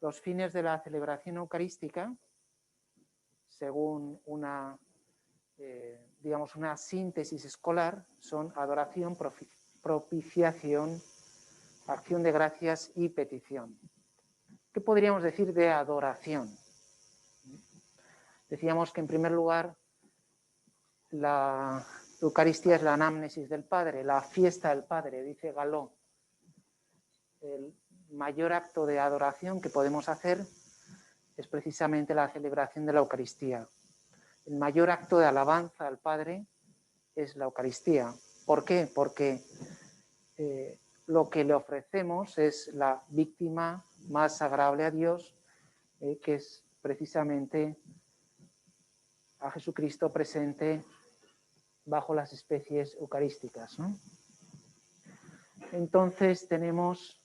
Los fines de la celebración eucarística, según una, digamos, una síntesis escolar, son adoración, propiciación, acción de gracias y petición. ¿Qué podríamos decir de adoración? Decíamos que en primer lugar la Eucaristía es la anamnesis del Padre, la fiesta del Padre, dice Galó. El mayor acto de adoración que podemos hacer es precisamente la celebración de la Eucaristía. El mayor acto de alabanza al Padre es la Eucaristía. ¿Por qué? Porque lo que le ofrecemos es la víctima más agradable a Dios, que es precisamente a Jesucristo presente bajo las especies eucarísticas, ¿no? Entonces tenemos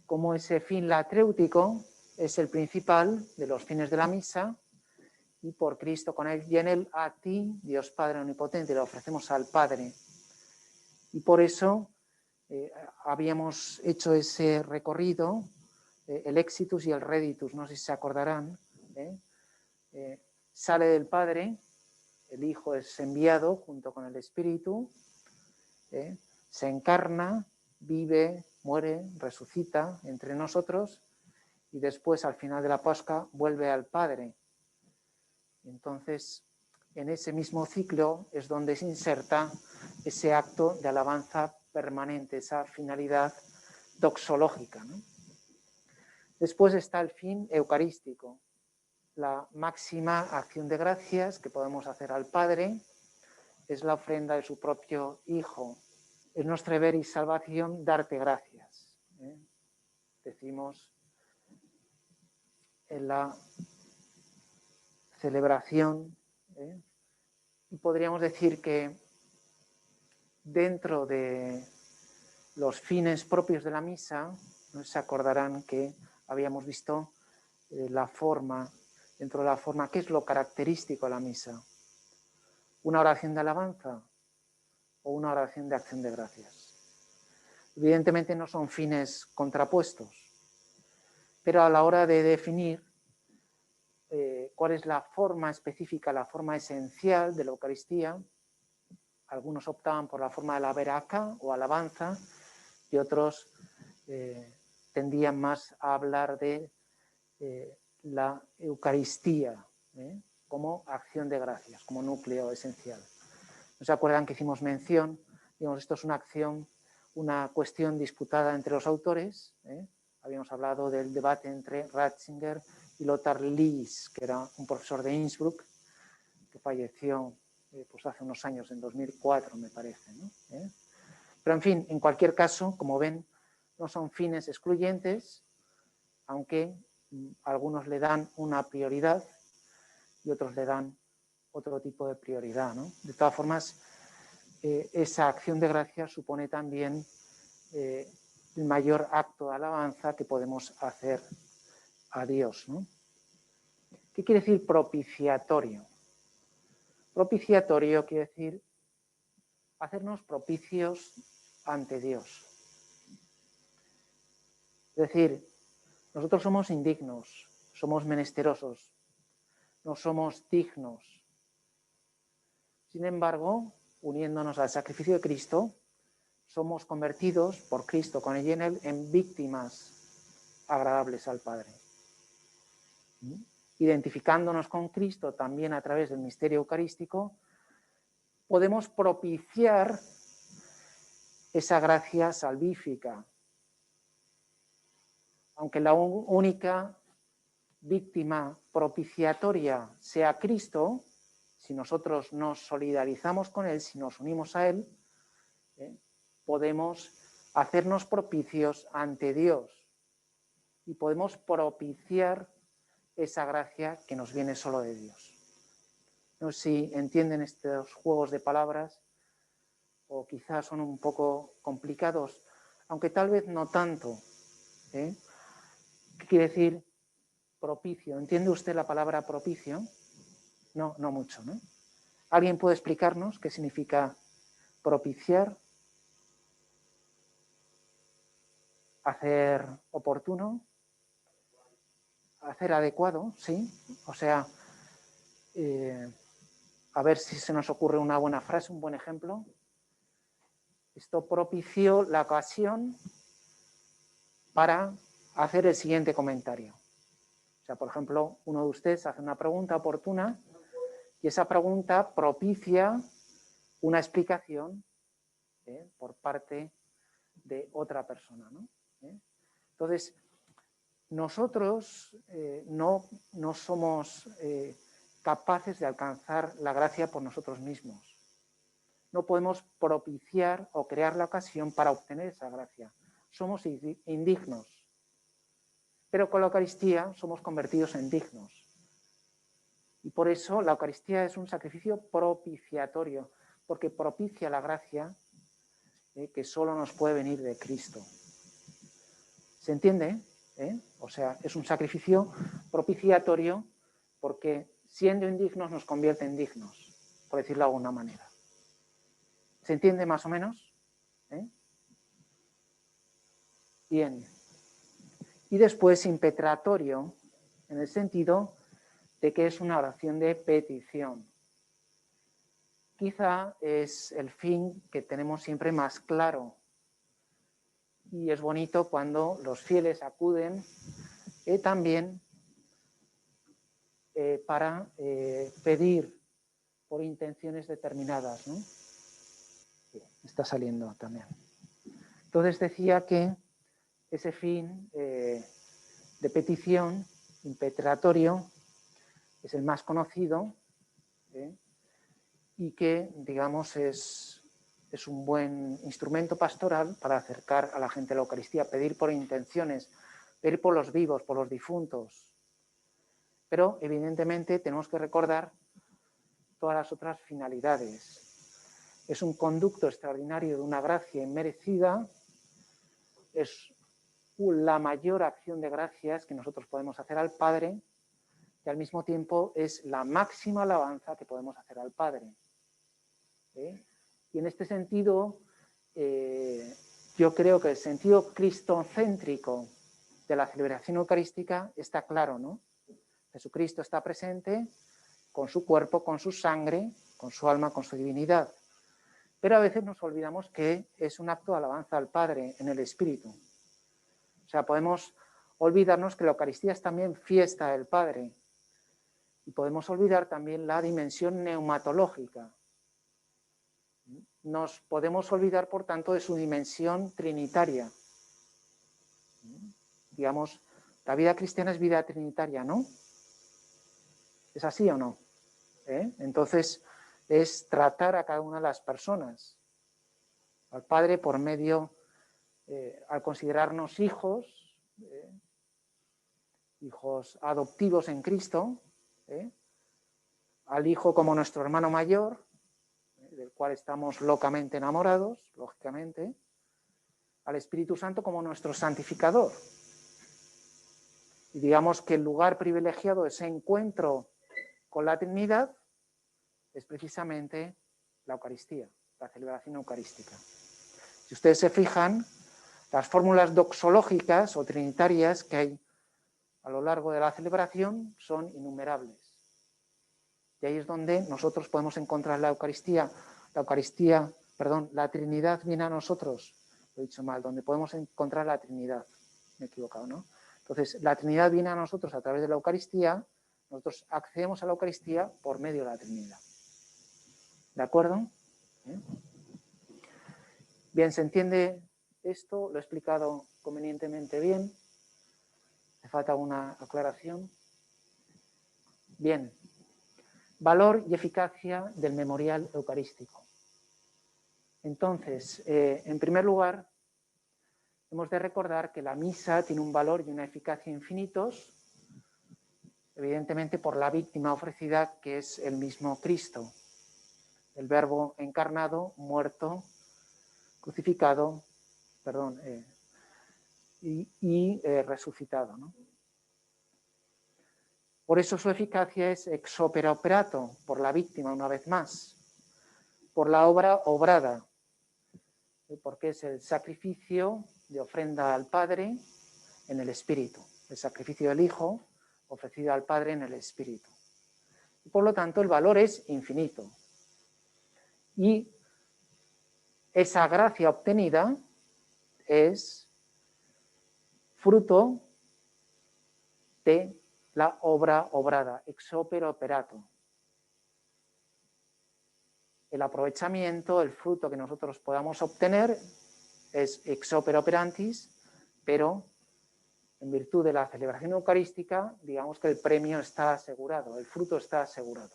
como ese fin latréutico es el principal de los fines de la misa, y por Cristo, con Él y en Él, a ti, Dios Padre Omnipotente, le ofrecemos al Padre. Y por eso habíamos hecho ese recorrido, el exitus y el reditus, no sé si se acordarán. Sale del Padre, el Hijo es enviado junto con el Espíritu, se encarna, vive, muere, resucita entre nosotros y después, al final de la Pascua, vuelve al Padre. Entonces, en ese mismo ciclo es donde se inserta ese acto de alabanza permanente, esa finalidad doxológica, ¿no? Después está el fin eucarístico, la máxima acción de gracias que podemos hacer al Padre, es la ofrenda de su propio Hijo. Es nuestro deber y salvación darte gracias. Decimos en la celebración, y podríamos decir que dentro de los fines propios de la misa, ¿no? Se acordarán que habíamos visto la forma, dentro de la forma, ¿qué es lo característico de la misa? ¿Una oración de alabanza o una oración de acción de gracias? Evidentemente no son fines contrapuestos, pero a la hora de definir cuál es la forma específica, la forma esencial de la Eucaristía, algunos optaban por la forma de la veraca o alabanza y otros tendían más a hablar de la Eucaristía como acción de gracias, como núcleo esencial. ¿No se acuerdan que hicimos mención? Digamos, esto es una acción, una cuestión disputada entre los autores. Habíamos hablado del debate entre Ratzinger y Lothar Lies, que era un profesor de Innsbruck, que falleció pues hace unos años, en 2004 me parece, ¿no? Pero en fin, en cualquier caso, como ven, no son fines excluyentes, aunque algunos le dan una prioridad y otros le dan otro tipo de prioridad, ¿no? De todas formas, esa acción de gracia supone también el mayor acto de alabanza que podemos hacer a Dios, ¿no? ¿Qué quiere decir propiciatorio? Propiciatorio quiere decir hacernos propicios ante Dios. Es decir, nosotros somos indignos, somos menesterosos, no somos dignos. Sin embargo, uniéndonos al sacrificio de Cristo, somos convertidos por Cristo con él y en él en víctimas agradables al Padre. Identificándonos con Cristo también a través del misterio eucarístico, podemos propiciar esa gracia salvífica. Aunque la única víctima propiciatoria sea Cristo, si nosotros nos solidarizamos con Él, si nos unimos a Él, podemos hacernos propicios ante Dios y podemos propiciar esa gracia que nos viene solo de Dios. No sé si entienden estos juegos de palabras o quizás son un poco complicados, aunque tal vez no tanto. ¿Qué quiere decir propicio? ¿Entiende usted la palabra propicio? No, no mucho, ¿no? ¿Alguien puede explicarnos qué significa propiciar? ¿Hacer oportuno? hacer adecuado, ¿sí? O sea, a ver si se nos ocurre una buena frase, un buen ejemplo. Esto propició la ocasión para hacer el siguiente comentario. O sea, por ejemplo, uno de ustedes hace una pregunta oportuna y esa pregunta propicia una explicación por parte de otra persona, ¿no? Entonces, nosotros no somos capaces de alcanzar la gracia por nosotros mismos. No podemos propiciar o crear la ocasión para obtener esa gracia. Somos indignos. Pero con la Eucaristía somos convertidos en dignos. Y por eso la Eucaristía es un sacrificio propiciatorio, porque propicia la gracia que solo nos puede venir de Cristo. ¿Se entiende? O sea, es un sacrificio propiciatorio porque siendo indignos nos convierte en dignos, por decirlo de alguna manera. ¿Se entiende más o menos? Bien. Y después impetratorio, en el sentido de que es una oración de petición. Quizá es el fin que tenemos siempre más claro. Y es bonito cuando los fieles acuden también para pedir por intenciones determinadas, ¿no? Está saliendo también. Entonces decía que ese fin de petición impetratorio es el más conocido y que, digamos, es un buen instrumento pastoral para acercar a la gente a la Eucaristía, pedir por intenciones, pedir por los vivos, por los difuntos. Pero, evidentemente, tenemos que recordar todas las otras finalidades. Es un conducto extraordinario de una gracia inmerecida, es la mayor acción de gracias que nosotros podemos hacer al Padre y al mismo tiempo es la máxima alabanza que podemos hacer al Padre. Y en este sentido, yo creo que el sentido cristocéntrico de la celebración eucarística está claro, ¿no? Jesucristo está presente con su cuerpo, con su sangre, con su alma, con su divinidad. Pero a veces nos olvidamos que es un acto de alabanza al Padre en el Espíritu. O sea, podemos olvidarnos que la Eucaristía es también fiesta del Padre. Y podemos olvidar también la dimensión neumatológica. Nos podemos olvidar, por tanto, de su dimensión trinitaria. Digamos, la vida cristiana es vida trinitaria, ¿no? ¿Es así o no? Entonces, es tratar a cada una de las personas. Al Padre por medio, al considerarnos hijos, hijos adoptivos en Cristo, al Hijo como nuestro hermano mayor, del cual estamos locamente enamorados, lógicamente, al Espíritu Santo como nuestro santificador. Y digamos que el lugar privilegiado de ese encuentro con la Trinidad es precisamente la Eucaristía, la celebración eucarística. Si ustedes se fijan, las fórmulas doxológicas o trinitarias que hay a lo largo de la celebración son innumerables. Y ahí es donde nosotros podemos encontrar la Eucaristía, la Trinidad viene a nosotros, lo he dicho mal, donde podemos encontrar la Trinidad, me he equivocado, ¿no? Entonces, la Trinidad viene a nosotros a través de la Eucaristía, nosotros accedemos a la Eucaristía por medio de la Trinidad. ¿De acuerdo? Bien, ¿se entiende esto? Lo he explicado convenientemente bien. ¿Me falta una aclaración? Bien. Valor y eficacia del memorial eucarístico. Entonces, en primer lugar, hemos de recordar que la misa tiene un valor y una eficacia infinitos, evidentemente por la víctima ofrecida, que es el mismo Cristo, el Verbo encarnado, muerto, crucificado, y resucitado, ¿no? Por eso su eficacia es ex opere operato, por la víctima una vez más, por la obra obrada, porque es el sacrificio de ofrenda al Padre en el Espíritu, el sacrificio del Hijo, ofrecido al Padre en el Espíritu. Y por lo tanto, el valor es infinito. Y esa gracia obtenida es fruto de la obra obrada, ex opere operato. El aprovechamiento, el fruto que nosotros podamos obtener es ex opere operantis, pero en virtud de la celebración eucarística, digamos que el premio está asegurado, el fruto está asegurado.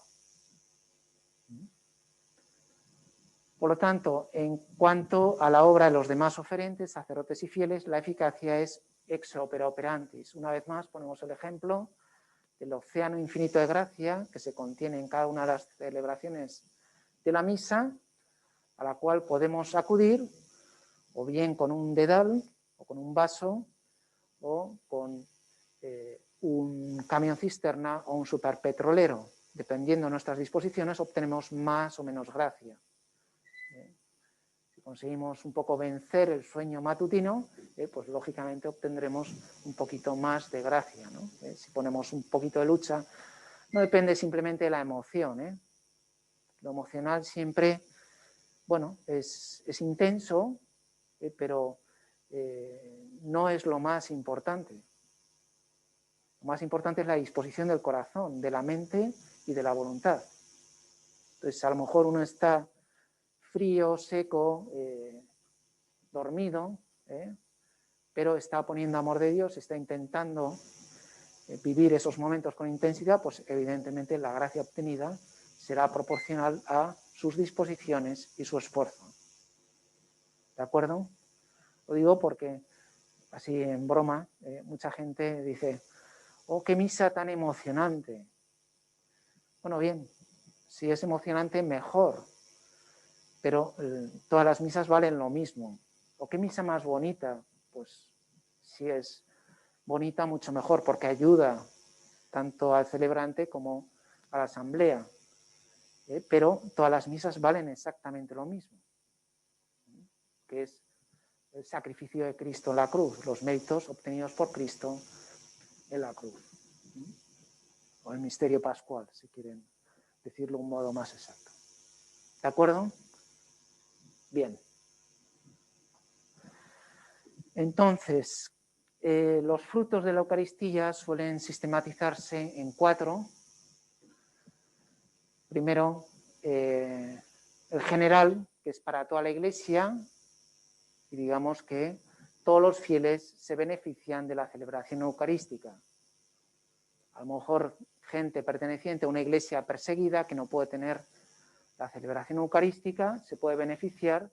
Por lo tanto, en cuanto a la obra de los demás oferentes, sacerdotes y fieles, la eficacia es ex opere operantis. Una vez más ponemos el ejemplo del océano infinito de gracia que se contiene en cada una de las celebraciones de la misa, a la cual podemos acudir o bien con un dedal o con un vaso o con un camión cisterna o un superpetrolero. Dependiendo de nuestras disposiciones, obtenemos más o menos gracia. Si conseguimos un poco vencer el sueño matutino, pues lógicamente obtendremos un poquito más de gracia, ¿no? Si ponemos un poquito de lucha, no depende simplemente de la emoción. Lo emocional siempre, bueno, es intenso, pero no es lo más importante. Lo más importante es la disposición del corazón, de la mente y de la voluntad. Entonces, a lo mejor uno está frío, seco, dormido, pero está poniendo amor de Dios, está intentando vivir esos momentos con intensidad, pues evidentemente la gracia obtenida será proporcional a sus disposiciones y su esfuerzo. ¿De acuerdo? Lo digo porque, así en broma, mucha gente dice, ¡oh, qué misa tan emocionante! Bueno, bien, si es emocionante, mejor, pero todas las misas valen lo mismo. ¿O qué misa más bonita? Pues si es bonita, mucho mejor, porque ayuda tanto al celebrante como a la asamblea. Pero todas las misas valen exactamente lo mismo, que es el sacrificio de Cristo en la cruz, los méritos obtenidos por Cristo en la cruz. O el misterio pascual, si quieren decirlo de un modo más exacto. ¿De acuerdo? Bien. Entonces, los frutos de la Eucaristía suelen sistematizarse en 4. Primero, el general, que es para toda la Iglesia, y digamos que todos los fieles se benefician de la celebración eucarística. A lo mejor gente perteneciente a una iglesia perseguida que no puede tener la celebración eucarística se puede beneficiar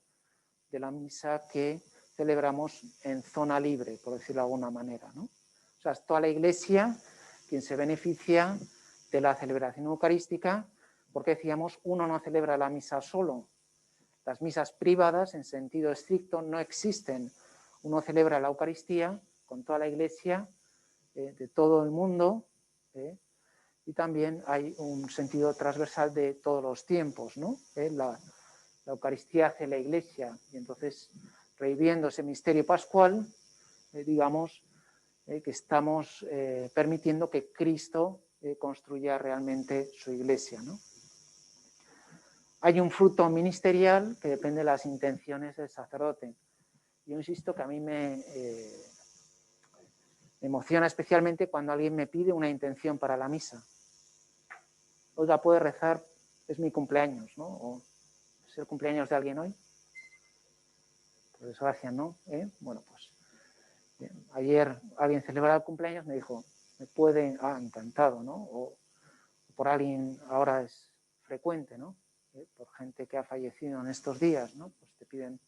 de la misa que celebramos en zona libre, por decirlo de alguna manera, ¿no? O sea, es toda la iglesia quien se beneficia de la celebración eucarística, porque decíamos, uno no celebra la misa solo. Las misas privadas, en sentido estricto, no existen. Uno celebra la Eucaristía con toda la iglesia de todo el mundo, y también hay un sentido transversal de todos los tiempos, ¿no? La Eucaristía hace la Iglesia, y entonces, reviviendo ese misterio pascual, digamos que estamos permitiendo que Cristo construya realmente su Iglesia, ¿no? Hay un fruto ministerial que depende de las intenciones del sacerdote. Yo insisto que a mí me emociona especialmente cuando alguien me pide una intención para la misa. Oiga, ¿puede rezar? Es mi cumpleaños, ¿no? ¿O es el cumpleaños de alguien hoy? Por desgracia, ¿no? Bueno, pues bien. Ayer alguien celebraba el cumpleaños, me dijo, ¿me puede? Ah, encantado, ¿no? O por alguien, ahora es frecuente, ¿no? Por gente que ha fallecido en estos días, ¿no? Pues te piden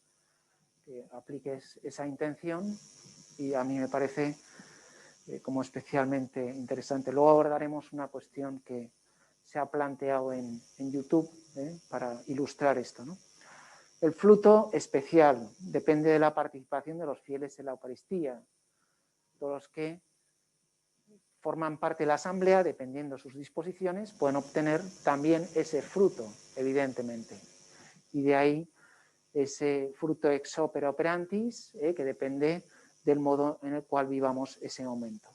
que apliques esa intención y a mí me parece como especialmente interesante. Luego abordaremos una cuestión que se ha planteado en YouTube para ilustrar esto, ¿no? El fruto especial depende de la participación de los fieles en la Eucaristía. Todos los que forman parte de la asamblea, dependiendo de sus disposiciones, pueden obtener también ese fruto, evidentemente. Y de ahí ese fruto ex opere operantis, que depende del modo en el cual vivamos ese momento.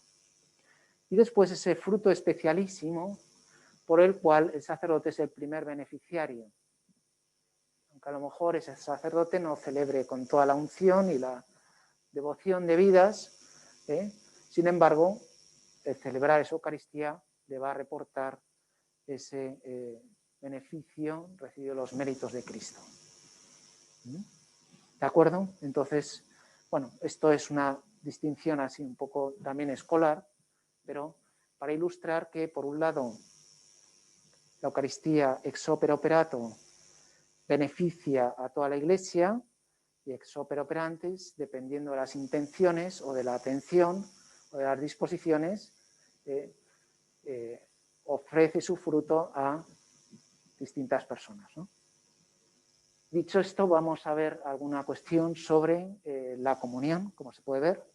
Y después ese fruto especialísimo por el cual el sacerdote es el primer beneficiario. Aunque a lo mejor ese sacerdote no celebre con toda la unción y la devoción debidas, sin embargo, el celebrar esa Eucaristía le va a reportar ese beneficio, recibido los méritos de Cristo. ¿De acuerdo? Entonces, bueno, esto es una distinción así un poco también escolar, pero para ilustrar que, por un lado, la Eucaristía ex opere operato beneficia a toda la Iglesia y ex opere operantes, dependiendo de las intenciones o de la atención o de las disposiciones, ofrece su fruto a distintas personas, ¿no? Dicho esto, vamos a ver alguna cuestión sobre la comunión, como se puede ver.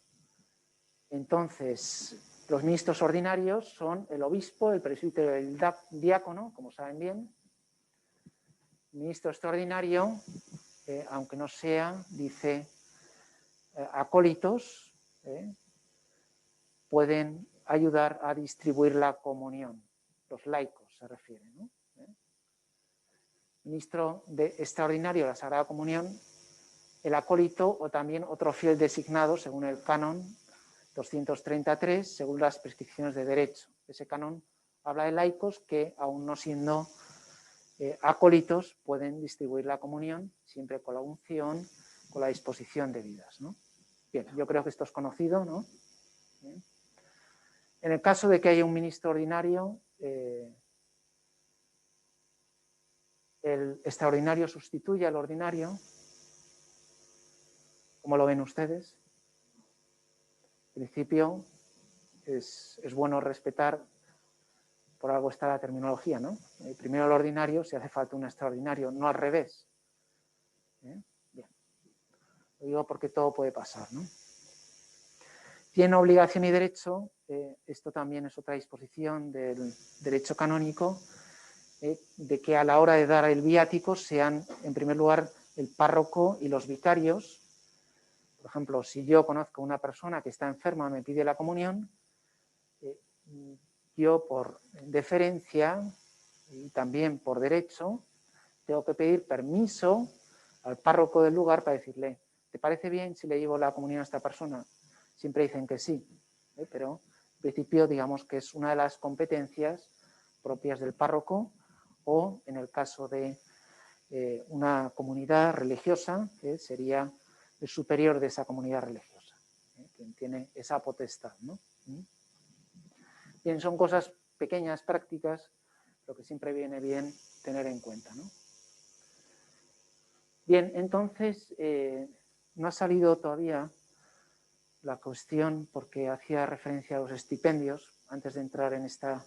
Entonces, los ministros ordinarios son el obispo, el presbítero y el diácono, como saben bien. El ministro extraordinario, aunque no sea, dice, acólitos, pueden ayudar a distribuir la comunión. Los laicos se refiere, ¿no? Ministro extraordinario de la Sagrada Comunión, el acólito o también otro fiel designado según el canon 233, según las prescripciones de derecho. Ese canon habla de laicos que, aún no siendo acólitos, pueden distribuir la comunión, siempre con la unción, con la disposición de vidas, ¿no? Bien, yo creo que esto es conocido, ¿no? Bien. En el caso de que haya un ministro ordinario, el extraordinario sustituye al ordinario. ¿Cómo lo ven ustedes? En principio, es bueno respetar, por algo está la terminología, ¿no? Primero el ordinario, si hace falta un extraordinario, no al revés. Bien. Lo digo porque todo puede pasar, ¿no? Tiene obligación y derecho, esto también es otra disposición del derecho canónico, de que a la hora de dar el viático sean, en primer lugar, el párroco y los vicarios. Por ejemplo, si yo conozco a una persona que está enferma, me pide la comunión, yo por deferencia y también por derecho tengo que pedir permiso al párroco del lugar para decirle, ¿te parece bien si le llevo la comunión a esta persona? Siempre dicen que sí, pero en principio digamos que es una de las competencias propias del párroco o en el caso de una comunidad religiosa, que sería el superior de esa comunidad religiosa, quien tiene esa potestad, ¿no? Bien, son cosas pequeñas, prácticas, lo que siempre viene bien tener en cuenta, ¿no? Bien, entonces, no ha salido todavía la cuestión, porque hacía referencia a los estipendios, antes de entrar en esta,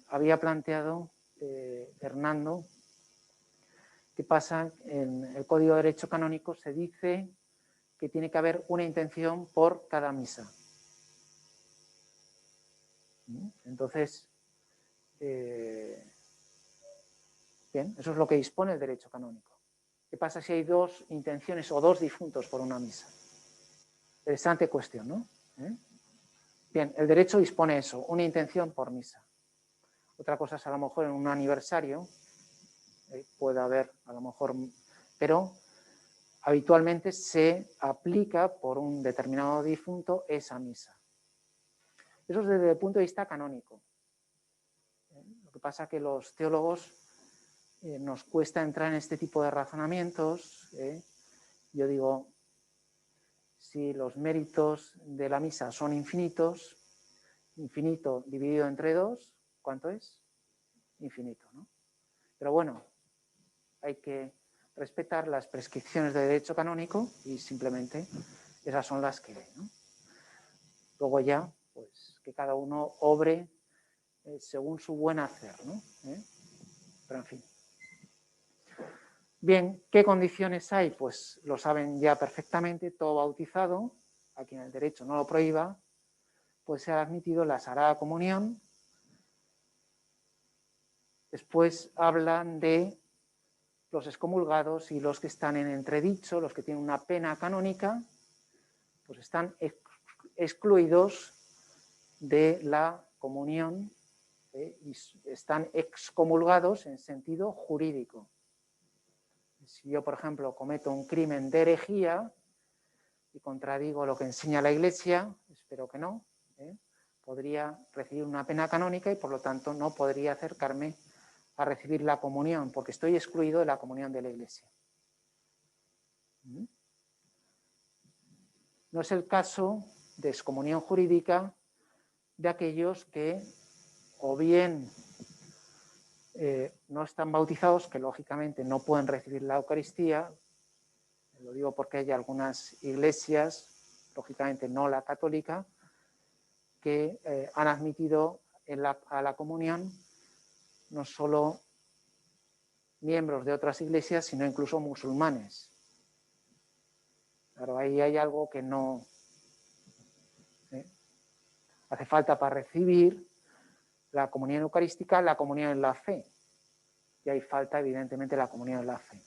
había planteado Hernando, ¿qué pasa? En el Código de Derecho Canónico se dice que tiene que haber una intención por cada misa. Entonces, bien, eso es lo que dispone el derecho canónico. ¿Qué pasa si hay dos intenciones o dos difuntos por una misa? Interesante cuestión, ¿no? Bien, el derecho dispone eso, una intención por misa. Otra cosa es a lo mejor en un aniversario, puede haber a lo mejor, pero habitualmente se aplica por un determinado difunto esa misa. Eso es desde el punto de vista canónico. Lo que pasa es que los teólogos nos cuesta entrar en este tipo de razonamientos. Yo digo, si los méritos de la misa son infinitos, infinito dividido entre 2, ¿cuánto es? Infinito, ¿no? Pero bueno, hay que respetar las prescripciones de derecho canónico y simplemente esas son las que ven, ¿no? Luego ya, pues que cada uno obre según su buen hacer, ¿no? Pero en fin. Bien, ¿qué condiciones hay? Pues lo saben ya perfectamente, todo bautizado, a quien el derecho no lo prohíba, pues se ha admitido la Sagrada Comunión. Después hablan de los excomulgados y los que están en entredicho, los que tienen una pena canónica, pues están excluidos de la comunión y están excomulgados en sentido jurídico. Si yo, por ejemplo, cometo un crimen de herejía y contradigo lo que enseña la Iglesia, espero que no, podría recibir una pena canónica y por lo tanto no podría acercarme a recibir la comunión, porque estoy excluido de la comunión de la Iglesia. No es el caso de excomunión jurídica de aquellos que o bien no están bautizados, que lógicamente no pueden recibir la Eucaristía. Lo digo porque hay algunas iglesias, lógicamente no la católica, que han admitido a la comunión no solo miembros de otras iglesias, sino incluso musulmanes. Claro, ahí hay algo que no hace falta para recibir la comunión eucarística, la comunión en la fe. Y ahí falta, evidentemente, la comunión en la fe.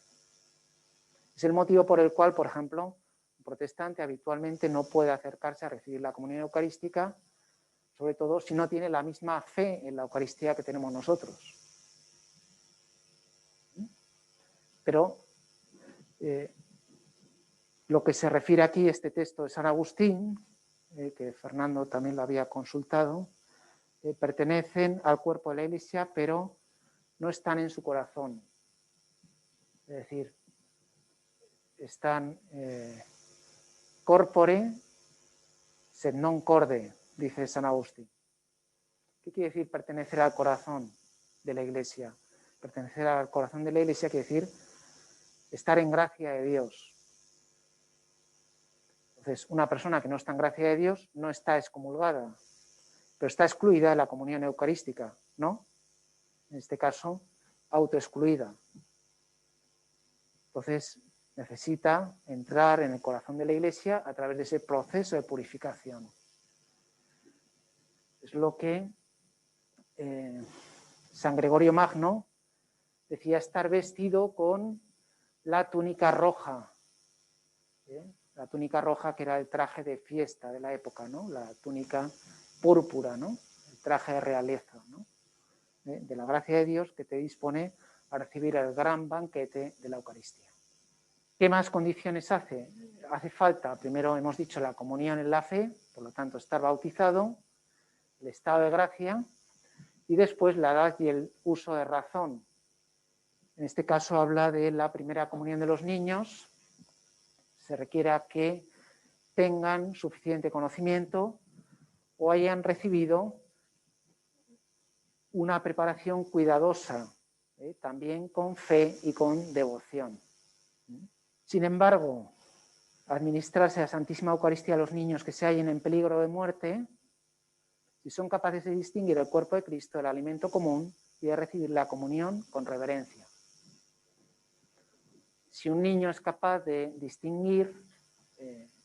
Es el motivo por el cual, por ejemplo, un protestante habitualmente no puede acercarse a recibir la comunión eucarística, sobre todo si no tiene la misma fe en la Eucaristía que tenemos nosotros. Pero lo que se refiere aquí, este texto de San Agustín, que Fernando también lo había consultado, pertenecen al cuerpo de la Iglesia, pero no están en su corazón. Es decir, están corpore sed non corde, dice San Agustín. ¿Qué quiere decir pertenecer al corazón de la Iglesia? Pertenecer al corazón de la Iglesia quiere decir estar en gracia de Dios. Entonces, una persona que no está en gracia de Dios no está excomulgada, pero está excluida de la comunión eucarística, ¿no? En este caso, autoexcluida. Entonces, necesita entrar en el corazón de la Iglesia a través de ese proceso de purificación. Es lo que San Gregorio Magno decía estar vestido con la túnica roja. La túnica roja, que era el traje de fiesta de la época, ¿no? La túnica púrpura, ¿no? El traje de realeza, ¿no? De la gracia de Dios que te dispone a recibir el gran banquete de la Eucaristía. ¿Qué más condiciones hace? Hace falta, primero hemos dicho, la comunión en la fe, por lo tanto estar bautizado, el estado de gracia y después la edad y el uso de razón. En este caso habla de la primera comunión de los niños. Se requiere que tengan suficiente conocimiento o hayan recibido una preparación cuidadosa, también con fe y con devoción. Sin embargo, administrarse la Santísima Eucaristía a los niños que se hallen en peligro de muerte, si son capaces de distinguir el cuerpo de Cristo del alimento común y de recibir la comunión con reverencia. Si un niño es capaz de distinguir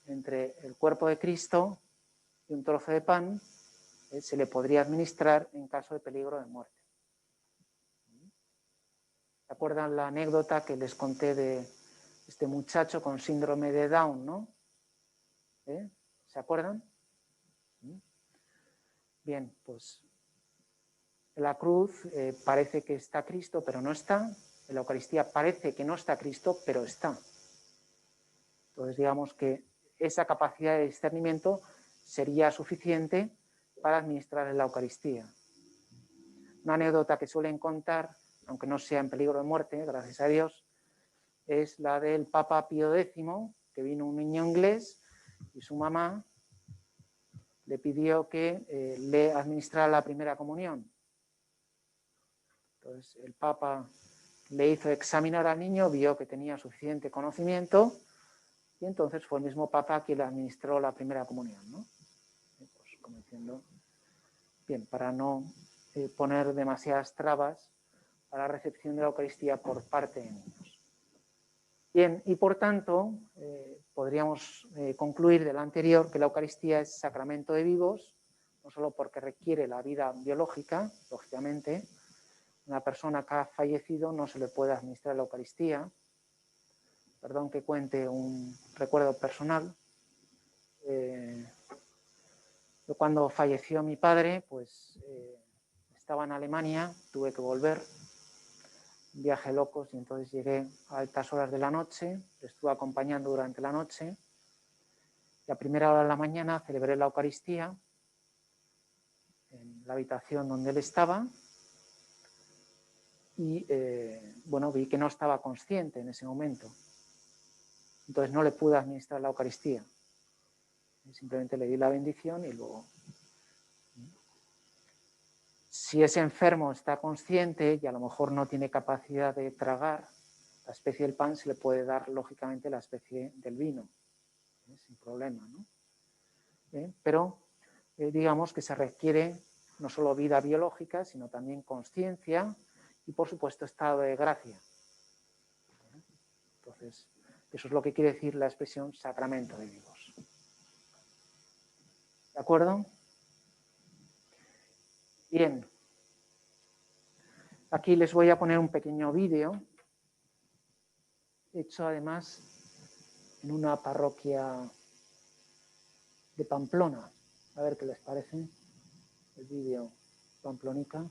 entre el cuerpo de Cristo y un trozo de pan, se le podría administrar en caso de peligro de muerte. ¿Se acuerdan la anécdota que les conté de este muchacho con síndrome de Down, no? ¿Se acuerdan? Bien, pues en la cruz parece que está Cristo, pero no está. En la Eucaristía parece que no está Cristo, pero está. Entonces, digamos que esa capacidad de discernimiento sería suficiente para administrar la Eucaristía. Una anécdota que suelen contar, aunque no sea en peligro de muerte, gracias a Dios, es la del Papa Pío X, que vino un niño inglés y su mamá le pidió que le administrara la primera comunión. Entonces el Papa le hizo examinar al niño, vio que tenía suficiente conocimiento y entonces fue el mismo Papa quien le administró la primera comunión, ¿no? Pues como diciendo, bien, para no poner demasiadas trabas a la recepción de la Eucaristía por parte de niños. Bien, y por tanto, podríamos concluir de lo anterior que la Eucaristía es sacramento de vivos, no solo porque requiere la vida biológica, lógicamente. Una persona que ha fallecido no se le puede administrar la Eucaristía. Perdón que cuente un recuerdo personal. Yo cuando falleció mi padre, pues estaba en Alemania, tuve que volver, viaje locos, y entonces llegué a altas horas de la noche, le estuve acompañando durante la noche, y a primera hora de la mañana celebré la Eucaristía en la habitación donde él estaba, y bueno, vi que no estaba consciente en ese momento. Entonces no le pude administrar la Eucaristía. Simplemente le di la bendición y luego... Si ese enfermo está consciente y a lo mejor no tiene capacidad de tragar la especie del pan, se le puede dar, lógicamente, la especie del vino, sin problema, ¿no? Pero digamos que se requiere no solo vida biológica, sino también conciencia y, por supuesto, estado de gracia. Entonces, eso es lo que quiere decir la expresión sacramento de vivos. ¿De acuerdo? Bien. Aquí les voy a poner un pequeño vídeo, hecho además en una parroquia de Pamplona. A ver qué les parece el vídeo pamplonica.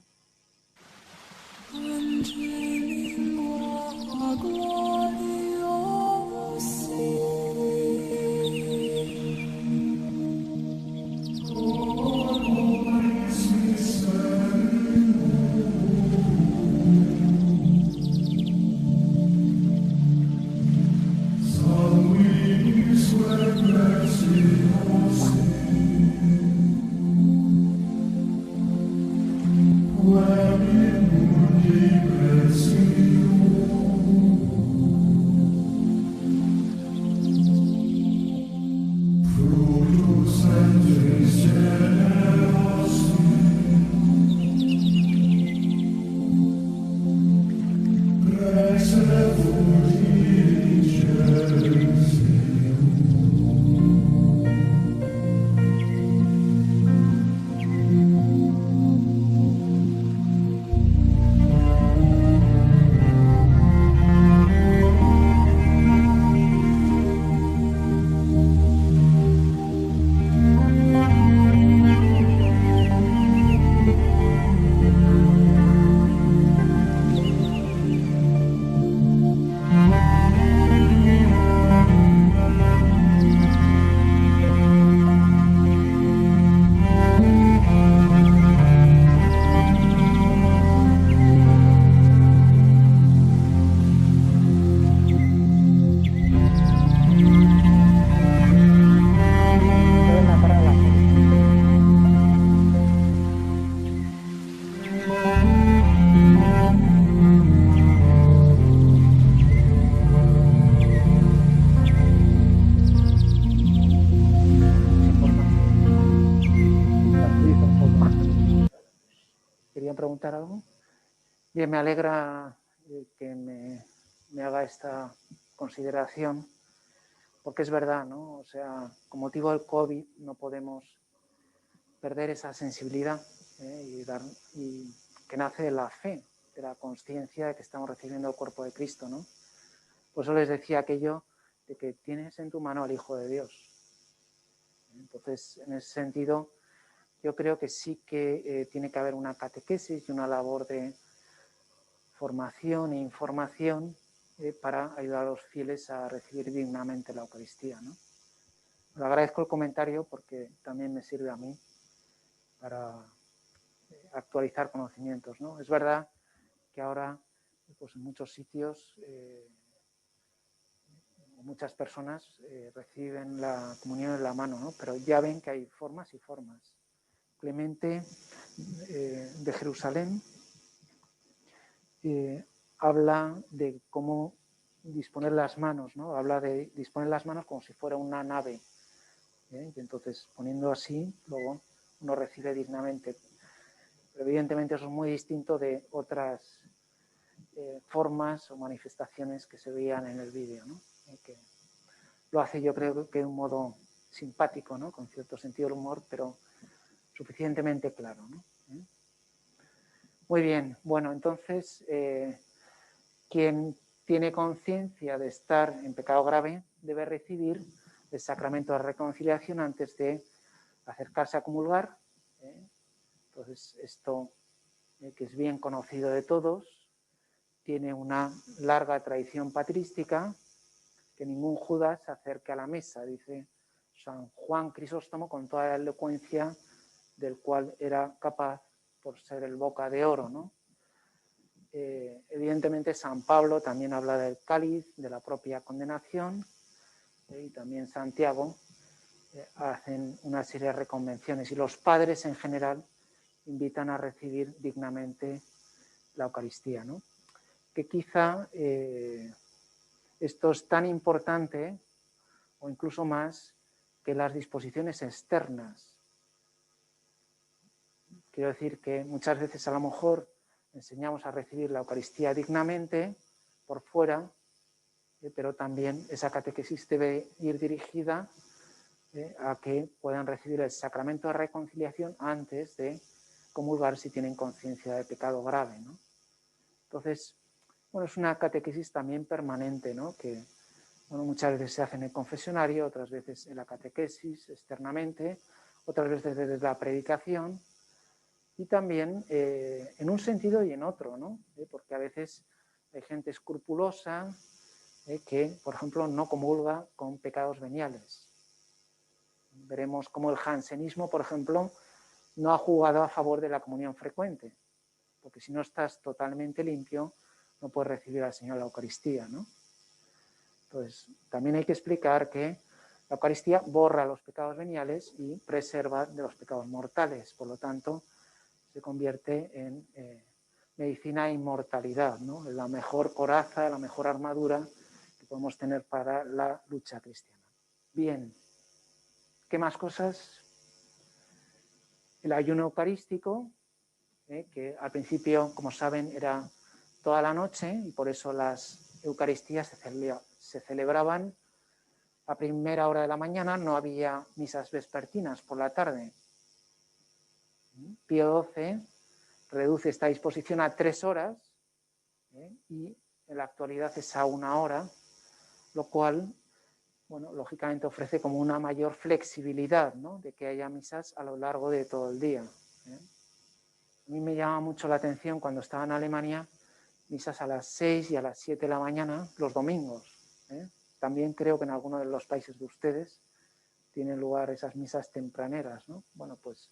¿Querían preguntar algo? Bien, me alegra que me haga esta consideración, porque es verdad, ¿no? O sea, con motivo del COVID no podemos perder esa sensibilidad y que nace de la fe, de la conciencia de que estamos recibiendo el cuerpo de Cristo, ¿no? Por eso les decía aquello de que tienes en tu mano al Hijo de Dios. Entonces, en ese sentido, yo creo que sí que tiene que haber una catequesis y una labor de formación e información para ayudar a los fieles a recibir dignamente la Eucaristía, ¿no? Le agradezco el comentario porque también me sirve a mí para actualizar conocimientos, ¿no? Es verdad que ahora, pues en muchos sitios, muchas personas reciben la comunión en la mano, ¿no? Pero ya ven que hay formas y formas. Clemente de Jerusalén habla de cómo disponer las manos, ¿no? Habla de disponer las manos como si fuera una nave. Y entonces, poniendo así, luego uno recibe dignamente. Pero evidentemente eso es muy distinto de otras formas o manifestaciones que se veían en el vídeo, ¿no? Que lo hace, yo creo, que de un modo simpático, ¿no? Con cierto sentido del humor, pero suficientemente claro, ¿no? Muy bien, bueno, entonces, quien tiene conciencia de estar en pecado grave debe recibir el sacramento de reconciliación antes de acercarse a comulgar. Entonces, esto que es bien conocido de todos, tiene una larga tradición patrística, que ningún Judas se acerque a la mesa, dice San Juan Crisóstomo con toda la elocuencia del cual era capaz por ser el boca de oro, ¿no? Evidentemente San Pablo también habla del cáliz, de la propia condenación, y también Santiago hacen una serie de reconvenciones, y los padres en general invitan a recibir dignamente la Eucaristía, ¿no? Que quizá esto es tan importante o incluso más que las disposiciones externas. Quiero decir que muchas veces a lo mejor enseñamos a recibir la Eucaristía dignamente por fuera, pero también esa catequesis debe ir dirigida a que puedan recibir el sacramento de reconciliación antes de comulgar si tienen conciencia de pecado grave, ¿no? Entonces, bueno, es una catequesis también permanente, ¿no? Que bueno, muchas veces se hace en el confesionario, otras veces en la catequesis externamente, otras veces desde la predicación, y también en un sentido y en otro, ¿no? Porque a veces hay gente escrupulosa que, por ejemplo, no comulga con pecados veniales. Veremos cómo el jansenismo, por ejemplo, no ha jugado a favor de la comunión frecuente, porque si no estás totalmente limpio, no puedes recibir al Señor la Eucaristía, ¿no? Entonces, también hay que explicar que la Eucaristía borra los pecados veniales y preserva de los pecados mortales, por lo tanto, se convierte en medicina e inmortalidad, ¿no? La mejor coraza, la mejor armadura que podemos tener para la lucha cristiana. Bien, ¿qué más cosas? El ayuno eucarístico, que al principio, como saben, era toda la noche y por eso las Eucaristías se celebraban a primera hora de la mañana, no había misas vespertinas por la tarde. Pío XII reduce esta disposición a 3 horas y en la actualidad es a 1 hora, lo cual, bueno, lógicamente ofrece como una mayor flexibilidad, ¿no? De que haya misas a lo largo de todo el día. A mí me llama mucho la atención cuando estaba en Alemania, misas a las 6 y a las 7 de la mañana los domingos. También creo que en algunos de los países de ustedes tienen lugar esas misas tempraneras, ¿no? Bueno, pues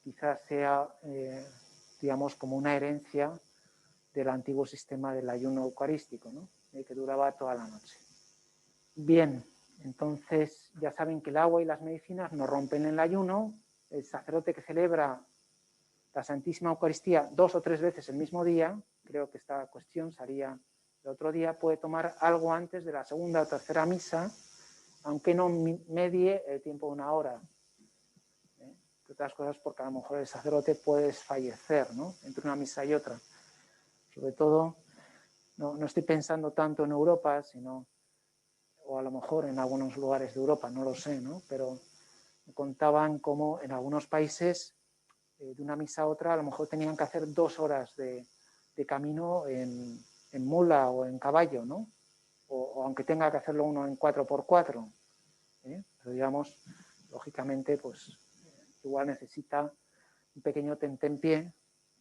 quizás sea, digamos, como una herencia del antiguo sistema del ayuno eucarístico, ¿no? Que duraba toda la noche. Bien, entonces ya saben que el agua y las medicinas no rompen el ayuno. El sacerdote que celebra la Santísima Eucaristía 2 o 3 veces el mismo día, creo que esta cuestión sería el otro día, puede tomar algo antes de la segunda o tercera misa, aunque no medie el tiempo de 1 hora. Entre otras cosas porque a lo mejor el sacerdote puede fallecer, ¿no? Entre una misa y otra. Sobre todo, no estoy pensando tanto en Europa, sino, o a lo mejor en algunos lugares de Europa, no lo sé, ¿no? Pero me contaban cómo en algunos países, de una misa a otra, a lo mejor tenían que hacer 2 horas de camino en mula o en caballo, ¿no? O aunque tenga que hacerlo uno en 4x4. Pero digamos, lógicamente, pues igual necesita un pequeño tentempié,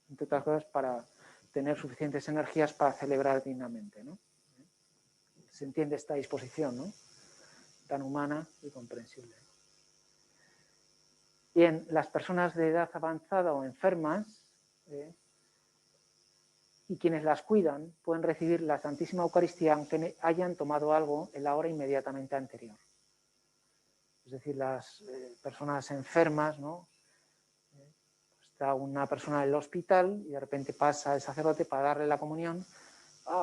entre otras cosas, para tener suficientes energías para celebrar dignamente, ¿no? Se entiende esta disposición, ¿no? Tan humana y comprensible. Bien, las personas de edad avanzada o enfermas y quienes las cuidan pueden recibir la Santísima Eucaristía aunque hayan tomado algo en la hora inmediatamente anterior. Es decir, las personas enfermas, ¿no? Está una persona en el hospital y de repente pasa el sacerdote para darle la comunión.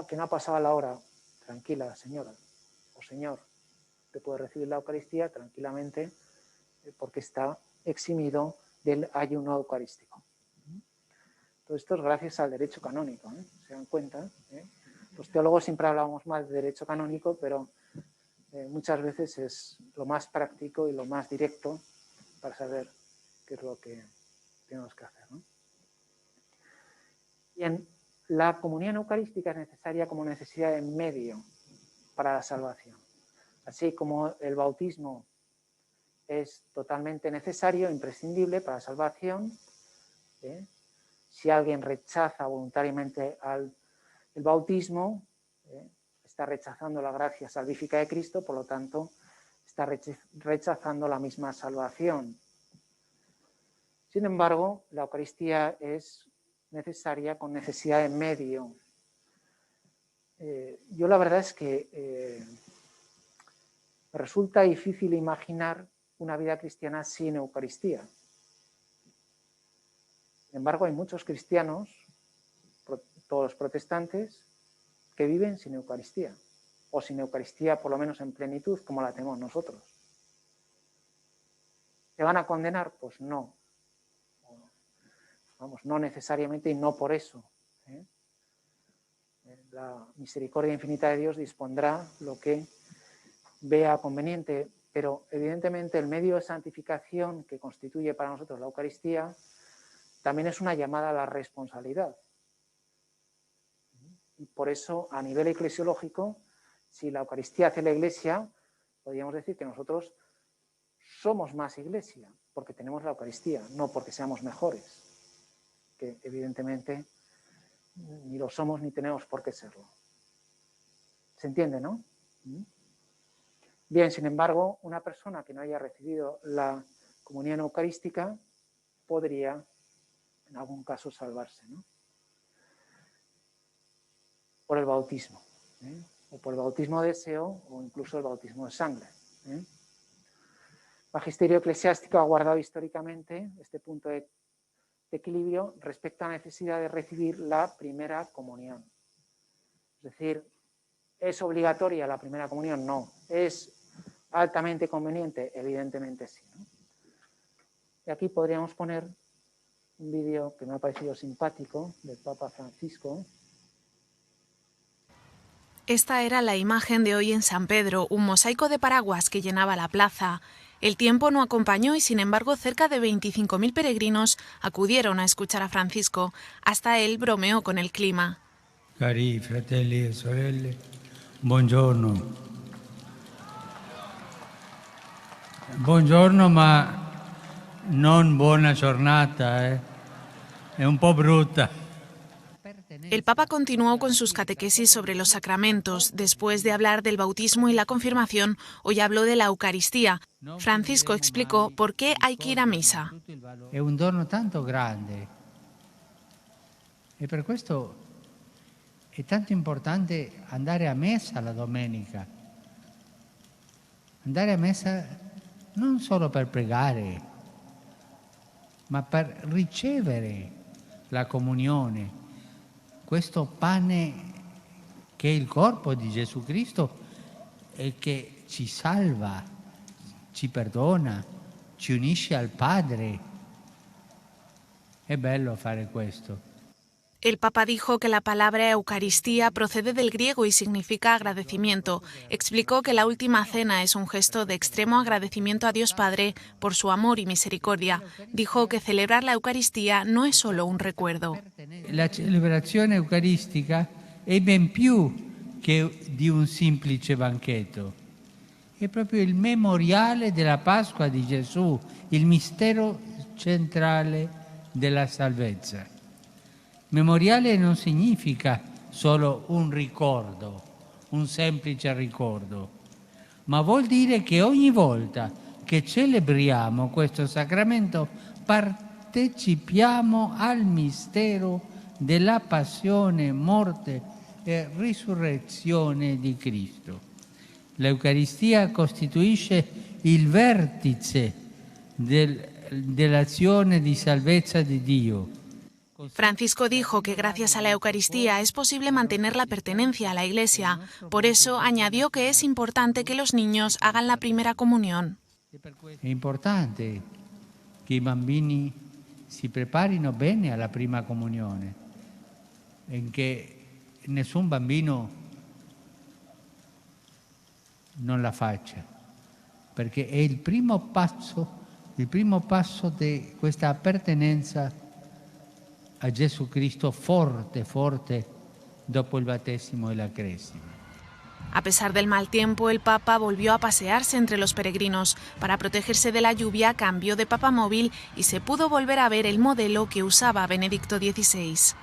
Que no ha pasado la hora. Tranquila, señora o señor. Usted puede recibir la Eucaristía tranquilamente porque está eximido del ayuno eucarístico. Todo esto es gracias al derecho canónico, ¿se dan cuenta? Los teólogos siempre hablamos más de derecho canónico, pero muchas veces es lo más práctico y lo más directo para saber qué es lo que tenemos que hacer, ¿no? Bien, la comunión eucarística es necesaria como necesidad de medio para la salvación. Así como el bautismo es totalmente necesario, imprescindible para la salvación. Si alguien rechaza voluntariamente el bautismo, está rechazando la gracia salvífica de Cristo, por lo tanto, está rechazando la misma salvación. Sin embargo, la Eucaristía es necesaria con necesidad de medio. Yo la verdad es que me resulta difícil imaginar una vida cristiana sin Eucaristía. Sin embargo, hay muchos cristianos, todos los protestantes, que viven sin Eucaristía, o sin Eucaristía por lo menos en plenitud, como la tenemos nosotros. ¿Se van a condenar? Pues no. Vamos, no necesariamente y no por eso. La misericordia infinita de Dios dispondrá lo que vea conveniente, pero evidentemente el medio de santificación que constituye para nosotros la Eucaristía también es una llamada a la responsabilidad. Y por eso, a nivel eclesiológico, si la Eucaristía hace la Iglesia, podríamos decir que nosotros somos más Iglesia, porque tenemos la Eucaristía, no porque seamos mejores, que evidentemente ni lo somos ni tenemos por qué serlo. ¿Se entiende, no? Bien, sin embargo, una persona que no haya recibido la comunión eucarística podría, en algún caso, salvarse, ¿no? Por el bautismo, o por el bautismo de deseo, o incluso el bautismo de sangre. El magisterio eclesiástico ha guardado históricamente este punto de equilibrio respecto a la necesidad de recibir la primera comunión. Es decir, ¿es obligatoria la primera comunión? No. ¿Es altamente conveniente? Evidentemente sí, ¿no? Y aquí podríamos poner un vídeo que me ha parecido simpático del Papa Francisco. Esta era la imagen de hoy en San Pedro, un mosaico de paraguas que llenaba la plaza. El tiempo no acompañó y, sin embargo, cerca de 25.000 peregrinos acudieron a escuchar a Francisco. Hasta él bromeó con el clima. Cari fratelli e sorelle, buongiorno. Buongiorno, ma non buona giornata, È un po' brutta. El Papa continuó con sus catequesis sobre los sacramentos. Después de hablar del bautismo y la confirmación, hoy habló de la Eucaristía. Francisco explicó por qué hay que ir a misa. È un dono tanto grande e per questo è tanto importante andare a messa la domenica. Andare a messa non solo per pregare, ma per ricevere la comunione. Questo pane che è il corpo di Gesù Cristo e che ci salva, ci perdona, ci unisce al Padre. È bello fare questo. El Papa dijo que la palabra Eucaristía procede del griego y significa agradecimiento. Explicó que la última cena es un gesto de extremo agradecimiento a Dios Padre por su amor y misericordia. Dijo que celebrar la Eucaristía no es solo un recuerdo. La celebrazione eucaristica è ben più che di un semplice banchetto. È proprio il memoriale della Pasqua di Gesù, il mistero centrale della salvezza. Memoriale non significa solo un ricordo, un semplice ricordo, ma vuol dire che ogni volta che celebriamo questo sacramento partecipiamo al mistero della passione, morte e risurrezione di Cristo. L'Eucaristia costituisce il vertice dell'azione di salvezza di Dio. Francisco dijo que gracias a la Eucaristía es posible mantener la pertenencia a la Iglesia. Por eso añadió que es importante que los niños hagan la primera comunión. È importante che i bambini si preparino bene alla prima comunione, in che nessun bambino non la faccia, perché è il primo passo di questa appartenenza a Gesù Cristo forte dopo il battesimo e la cresima. A pesar del mal tiempo, el Papa volvió a pasearse entre los peregrinos. Para protegerse de la lluvia, cambió de papamóvil y se pudo volver a ver el modelo que usaba Benedicto XVI.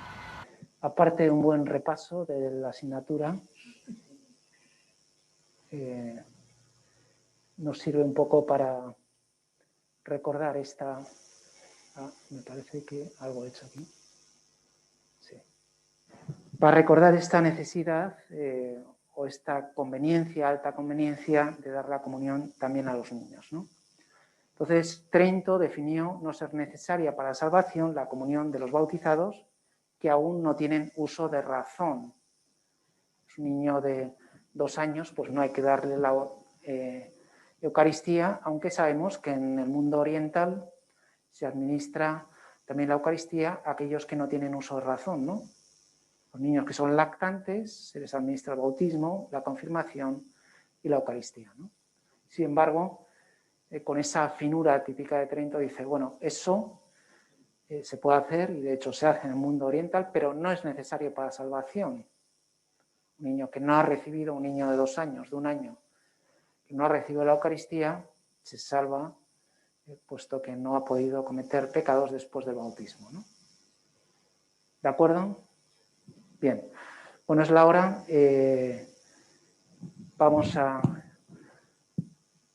Aparte de un buen repaso de la asignatura, nos sirve un poco para recordar esta... me parece que algo he hecho aquí. Sí. Para recordar esta necesidad o esta conveniencia, alta conveniencia de dar la comunión también a los niños, ¿no? Entonces, Trento definió no ser necesaria para la salvación la comunión de los bautizados que aún no tienen uso de razón. Es un niño de 2 años, pues no hay que darle la Eucaristía, aunque sabemos que en el mundo oriental se administra también la Eucaristía a aquellos que no tienen uso de razón, ¿no? Los niños que son lactantes se les administra el bautismo, la confirmación y la Eucaristía, ¿no? Sin embargo, con esa finura típica de Trento dice, bueno, eso se puede hacer y de hecho se hace en el mundo oriental, pero no es necesario para la salvación. Un niño que no ha recibido, un niño de 2 años, de 1 año, que no ha recibido la Eucaristía, se salva, puesto que no ha podido cometer pecados después del bautismo, ¿no? ¿De acuerdo? Bien. Bueno, es la hora. Vamos a